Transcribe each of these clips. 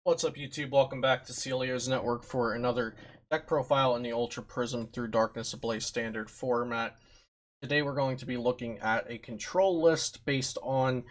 What's up, YouTube? Welcome back to Celio's Network for another deck profile in the Ultra Prism Through Darkness Ablaze standard format. Today we're going to be looking at a control list based on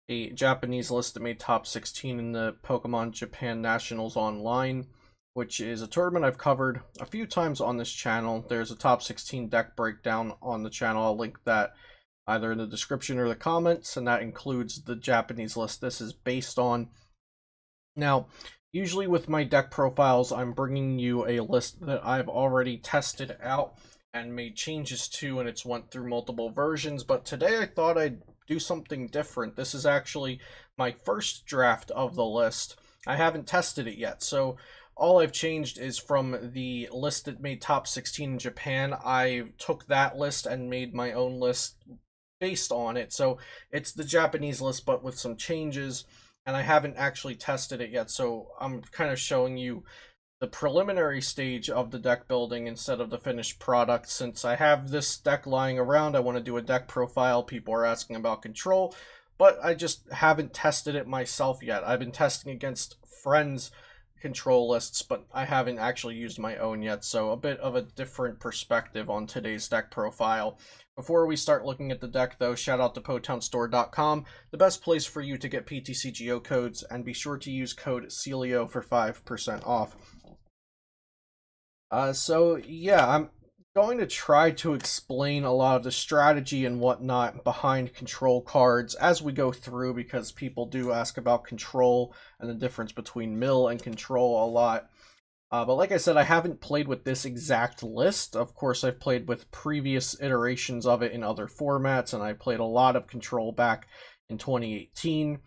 a Japanese list that made top 16 in the Pokemon Japan Nationals Online, which is a tournament I've covered a few times on this channel. There's a top 16 deck breakdown on the channel. I'll link that either in the description or the comments, and that includes the Japanese list this is based on. Now, usually with my deck profiles, I'm bringing you a list that I've already tested out and made changes to, and it's went through multiple versions, but today I thought I'd do something different. This is actually my first draft of the list. I haven't tested it yet, so all I've changed is from the list that made top 16 in Japan. I took that list and made my own list based on it, so it's the Japanese list but with some changes. And I haven't actually tested it yet, so I'm kind of showing you the preliminary stage of the deck building instead of the finished product. Since I have this deck lying around, I want to do a deck profile. People are asking about control, but I just haven't tested it myself yet. I've been testing against friends' control lists, but I haven't actually used my own yet, so a bit of a different perspective on today's deck profile. Before we start looking at the deck, though, shout out to PotownStore.com, the best place for you to get PTCGO codes, and be sure to use code CELIO for 5% off. I'm going to try to explain a lot of the strategy and whatnot behind control cards as we go through, because people do ask about control and the difference between mill and control a lot. But like I said, I haven't played with this exact list. Of course, I've played with previous iterations of it in other formats, and I played a lot of control back in 2018.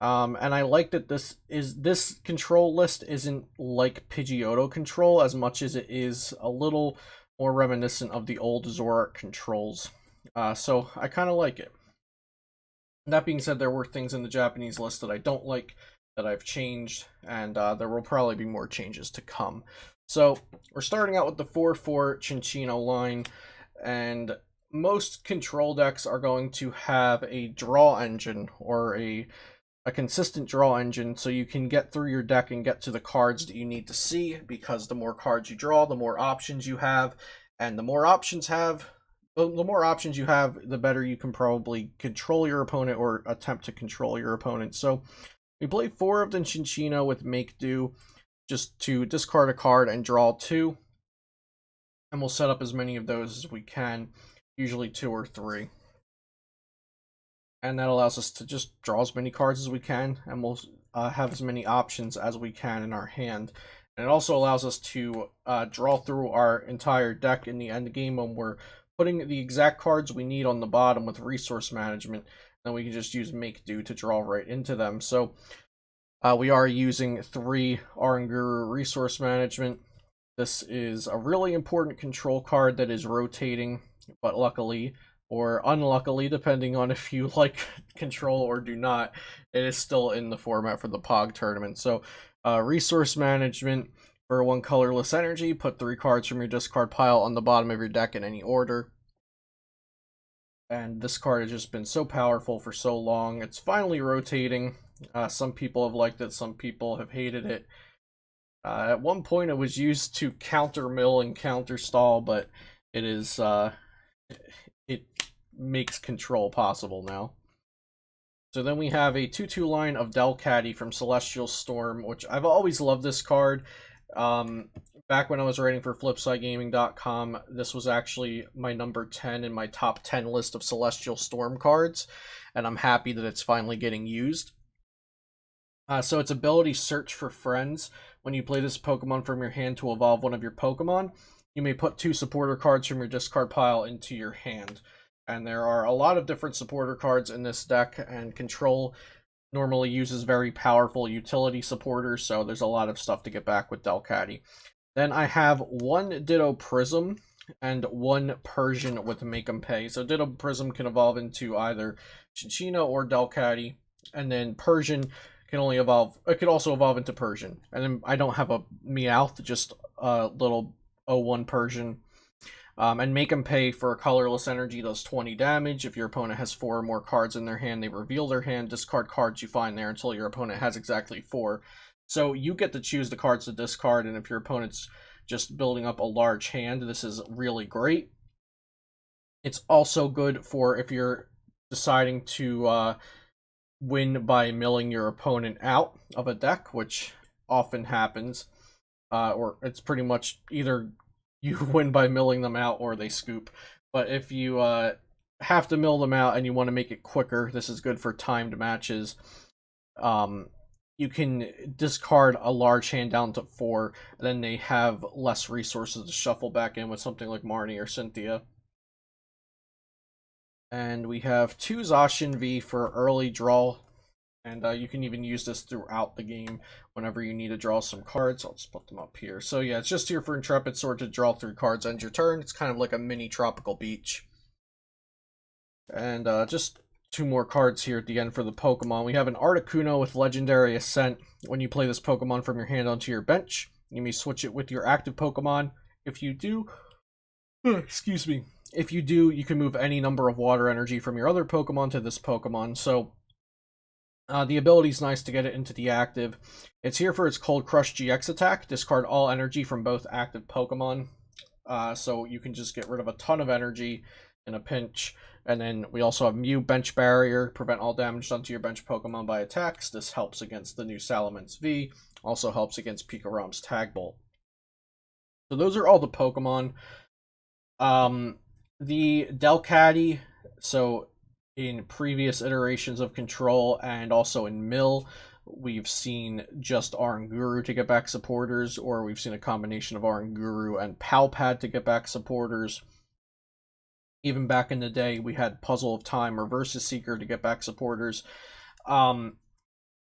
And I like that this control list isn't like Pidgeotto control as much as it is a little more reminiscent of the old Zoroark controls. So I kind of like it. That being said, there were things in the Japanese list that I don't like, that I've changed, and there will probably be more changes to come. So we're starting out with the 4/4 Cinccino line, and most control decks are going to have a draw engine, or a consistent draw engine, so you can get through your deck and get to the cards that you need to see, because the more cards you draw, the more options you have, and the more options you have, the better you can probably control your opponent or attempt to control your opponent. So we play 4 of the Cinccino with Make Do, just to discard a card and draw 2. And we'll set up as many of those as we can, usually 2 or 3. And that allows us to just draw as many cards as we can, and we'll have as many options as we can in our hand. And it also allows us to draw through our entire deck in the end game when we're putting the exact cards we need on the bottom with resource management. Then we can just use Make Do to draw right into them. So we are using 3 Oranguru resource management. This is a really important control card that is rotating, but luckily, or unluckily, depending on if you like control or do not, it is still in the format for the POG tournament. So resource management for 1 colorless energy, put 3 cards from your discard pile on the bottom of your deck in any order. And this card has just been so powerful for so long. It's finally rotating. Some people have liked it, some people have hated it. At one point it was used to counter mill and counter stall, but it is it makes control possible now. So then we have a 2/2 line of Delcatty from Celestial Storm, which I've always loved this card. Back when I was writing for FlipsideGaming.com, this was actually my number 10 in my top 10 list of Celestial Storm cards, and I'm happy that it's finally getting used. So its ability, Search for Friends. When you play this Pokemon from your hand to evolve one of your Pokemon, you may put 2 supporter cards from your discard pile into your hand. And there are a lot of different supporter cards in this deck, and Control normally uses very powerful utility supporters, so there's a lot of stuff to get back with Delcatty. Then I have 1 Ditto Prism and 1 Persian with Make 'em Pay. So Ditto Prism can evolve into either Cinccino or Delcatty, and then Persian can only evolve. It could also evolve into Persian. And then I don't have a Meowth, just a little 0/1 Persian. And Make 'em Pay for a colorless energy does 20 damage. If your opponent has 4 or more cards in their hand, they reveal their hand, discard cards you find there until your opponent has exactly 4. So you get to choose the cards to discard, and if your opponent's just building up a large hand, this is really great. It's also good for if you're deciding to win by milling your opponent out of a deck, which often happens. Or it's pretty much either you win by milling them out or they scoop. But if you have to mill them out and you want to make it quicker, this is good for timed matches. You can discard a large hand down to 4, then they have less resources to shuffle back in with something like Marnie or Cynthia. And we have 2 Zacian V for early draw, and you can even use this throughout the game whenever you need to draw some cards. I'll just put them up here. So yeah, it's just here for Intrepid Sword to draw 3 cards end your turn. It's kind of like a mini tropical beach. And just 2 more cards here at the end for the Pokemon. We have an Articuno with Legendary Ascent. When you play this Pokemon from your hand onto your bench, you may switch it with your active Pokemon. If you do, excuse me. If you do, you can move any number of water energy from your other Pokemon to this Pokemon. So the ability is nice to get it into the active. It's here for its Cold Crush GX attack. Discard all energy from both active Pokemon. So you can just get rid of a ton of energy in a pinch. And then we also have Mew Bench Barrier. Prevent all damage done to your bench Pokemon by attacks. This helps against the new Salamence V. Also helps against Picarom's Tag Bolt. So those are all the Pokemon. The Delcatty, so in previous iterations of Control and also in Mill, we've seen just Oranguru to get back supporters, or we've seen a combination of Oranguru and Palpad to get back supporters. Even back in the day, we had Puzzle of Time or Versus Seeker to get back supporters.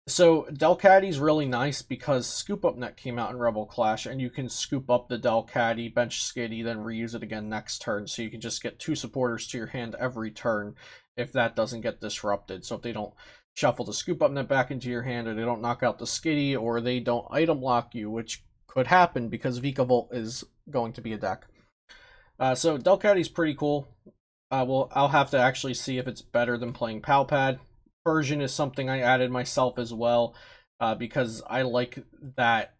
So Delcatty's really nice because Scoop Up Net came out in Rebel Clash, and you can scoop up the Delcatty, bench Skitty, then reuse it again next turn. So you can just get 2 supporters to your hand every turn if that doesn't get disrupted. So if they don't shuffle the Scoop Up Net back into your hand, or they don't knock out the Skitty, or they don't item lock you, which could happen because Vikavolt is going to be a deck. So Delcatty's pretty cool. I'll have to actually see if it's better than playing Palpad. Version is something I added myself as well, because I like that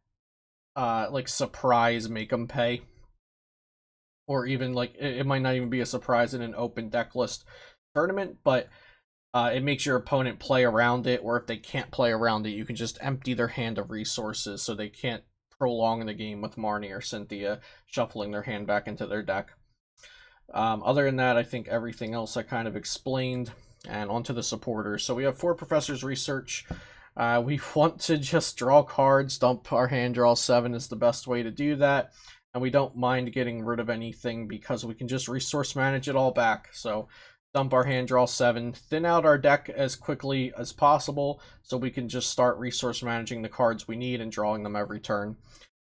like surprise make them pay, or even like it might not even be a surprise in an open deck list tournament, but it makes your opponent play around it, or if they can't play around it, you can just empty their hand of resources so they can't prolong the game with Marnie or Cynthia shuffling their hand back into their deck. Other than that, I think everything else I kind of explained. And onto the supporters. So we have 4 Professor's Research. We want to just draw cards, dump our hand, draw 7 is the best way to do that. And we don't mind getting rid of anything because we can just resource manage it all back. So dump our hand, draw 7, thin out our deck as quickly as possible so we can just start resource managing the cards we need and drawing them every turn.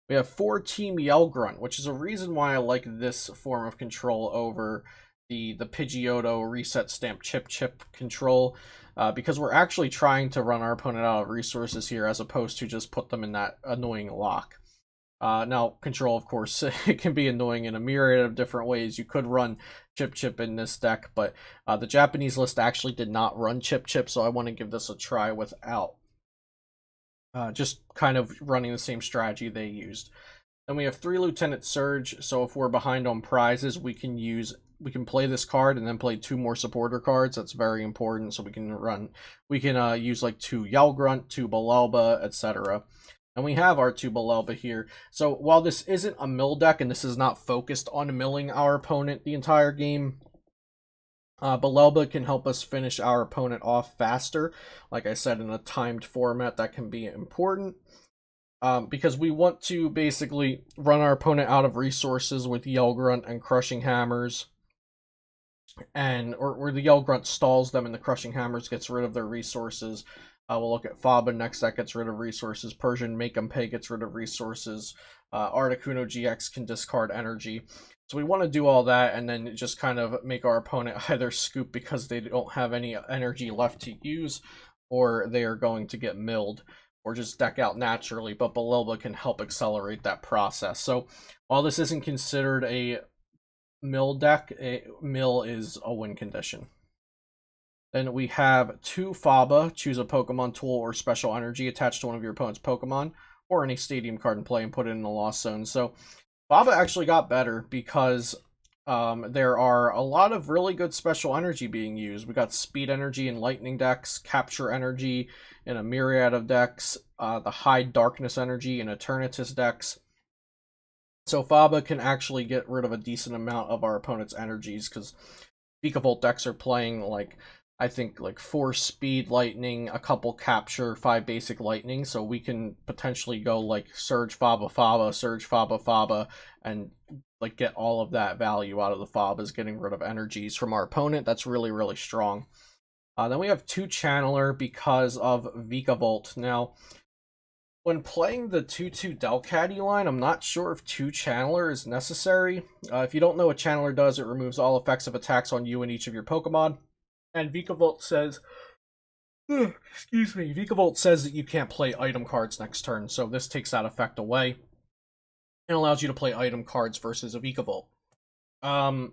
We have 4 Team Yell Grunt, which is a reason why I like this form of control over the Pidgeotto Reset Stamp Chip control, because we're actually trying to run our opponent out of resources here as opposed to just put them in that annoying lock. Now, control, of course, it can be annoying in a myriad of different ways. You could run Chip in this deck, but the Japanese list actually did not run Chip, so I want to give this a try without. Just kind of running the same strategy they used. Then we have 3 Lieutenant Surge, so if we're behind on prizes, we can play this card and then play 2 more supporter cards. That's very important. So we can use like 2 Yell Grunt, 2 Balelba, etc. And we have our 2 Balelba here. So while this isn't a mill deck and this is not focused on milling our opponent the entire game, Balelba can help us finish our opponent off faster. Like I said, in a timed format, that can be important. Because we want to basically run our opponent out of resources with Yell Grunt and Crushing Hammers, and or the Yell Grunt stalls them and the Crushing Hammers gets rid of their resources. We'll look at Faba next, that gets rid of resources. Persian Make 'em Pay gets rid of resources. Articuno GX can discard energy. So we want to do all that and then just kind of make our opponent either scoop because they don't have any energy left to use, or they are going to get milled, or just deck out naturally, but Balelba can help accelerate that process. So while this isn't considered a mill deck, a mill is a win condition. Then we have 2 Faba. Choose a Pokemon tool or special energy attached to one of your opponent's Pokemon or any stadium card in play and put it in the Lost Zone. So Faba actually got better because there are a lot of really good special energy being used. We got Speed Energy in Lightning decks, Capture Energy in a myriad of decks, the Hide Darkness Energy in Eternatus decks. So Faba can actually get rid of a decent amount of our opponent's energies because Vikavolt decks are playing like, I think like 4 speed lightning, a couple capture, 5 basic lightning, so we can potentially go like Surge Faba Faba, Surge Faba Faba, and like get all of that value out of the Fabas, getting rid of energies from our opponent. That's really, really strong. Then we have 2 Channeler because of Vikavolt. Now, when playing the 2/2 Delcatty line, I'm not sure if 2 Channeler is necessary. If you don't know what Channeler does, it removes all effects of attacks on you and each of your Pokemon. And Vikavolt says, excuse me, Vikavolt says that you can't play item cards next turn, so this takes that effect away and allows you to play item cards versus a Vikavolt. I'm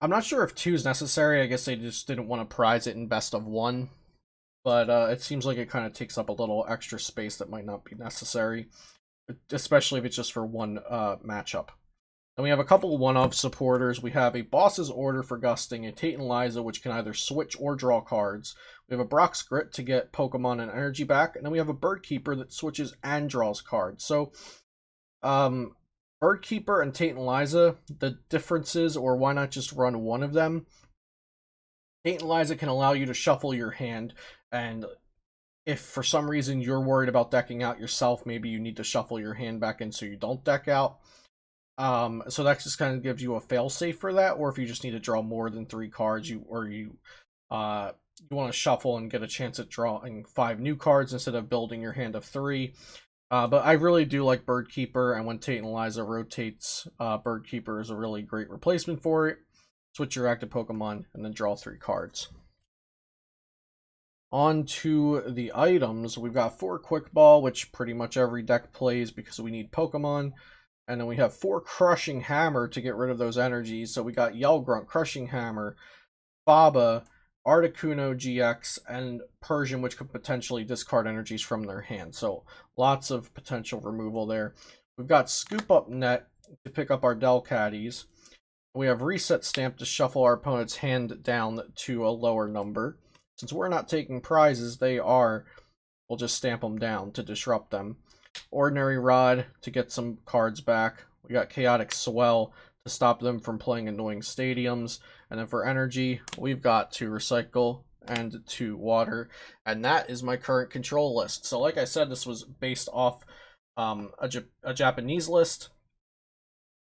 not sure if 2 is necessary. I guess they just didn't want to prize it in best of 1. But it seems like it kind of takes up a little extra space that might not be necessary, especially if it's just for one matchup. Then we have a couple one-of supporters. We have a Boss's Order for Gusting, a Tate and Liza, which can either switch or draw cards. We have a Brock's Grit to get Pokemon and energy back, and then we have a Bird Keeper that switches and draws cards. So, Bird Keeper and Tate and Liza, the differences, or why not just run one of them? Tate and Liza can allow you to shuffle your hand, and if for some reason you're worried about decking out yourself, maybe you need to shuffle your hand back in so you don't deck out. So that just kind of gives you a failsafe for that, or if you just need to draw more than 3 cards, you want to shuffle and get a chance at drawing 5 new cards instead of building your hand of 3. But I really do like Bird Keeper, and when Tate and Liza rotates, Bird Keeper is a really great replacement for it. Switch your active Pokemon, and then draw 3 cards. On to the items. We've got 4 Quick Ball, which pretty much every deck plays because we need Pokemon. And then we have 4 Crushing Hammer to get rid of those energies. So we got Yell Grunt, Crushing Hammer, Faba, Articuno GX, and Persian, which could potentially discard energies from their hand. So lots of potential removal there. We've got Scoop Up Net to pick up our Delcatties. We have Reset Stamp to shuffle our opponent's hand down to a lower number. Since we're not taking prizes, they are. We'll just stamp them down to disrupt them. Ordinary Rod to get some cards back. We got Chaotic Swell to stop them from playing annoying stadiums. And then for energy, we've got 2 Recycle and 2 Water. And that is my current control list. So like I said, this was based off a Japanese list.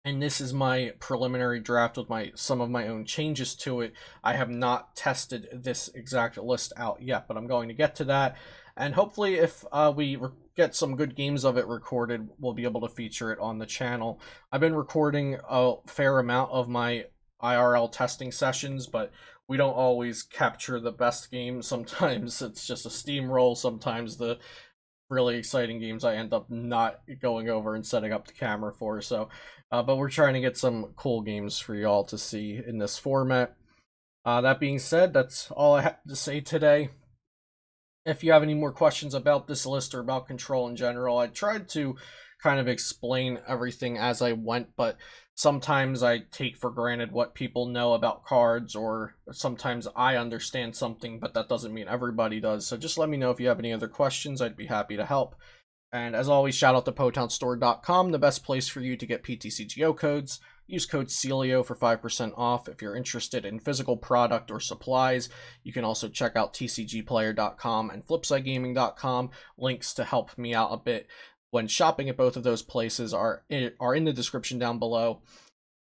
And this is my preliminary draft with some of my own changes to it. I have not tested this exact list out yet, but I'm going to get to that. And hopefully if we get some good games of it recorded, we'll be able to feature it on the channel. I've been recording a fair amount of my IRL testing sessions, but we don't always capture the best games. Sometimes it's just a steamroll. Sometimes the really exciting games I end up not going over and setting up the camera for. So, but we're trying to get some cool games for y'all to see in this format. That being said, that's all I have to say today. If you have any more questions about this list or about control in general, I tried to kind of explain everything as I went, but sometimes I take for granted what people know about cards, or sometimes I understand something, but that doesn't mean everybody does. So just let me know if you have any other questions. I'd be happy to help. And as always, shout out to PotownStore.com, the best place for you to get PTCGO codes. Use code CELIO for 5% off if you're interested in physical product or supplies. You can also check out TCGplayer.com and FlipsideGaming.com. Links to help me out a bit when shopping at both of those places are in the description down below.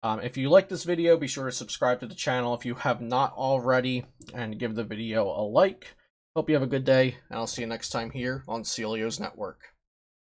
If you like this video, be sure to subscribe to the channel if you have not already, and give the video a like. Hope you have a good day, and I'll see you next time here on Celio's Network.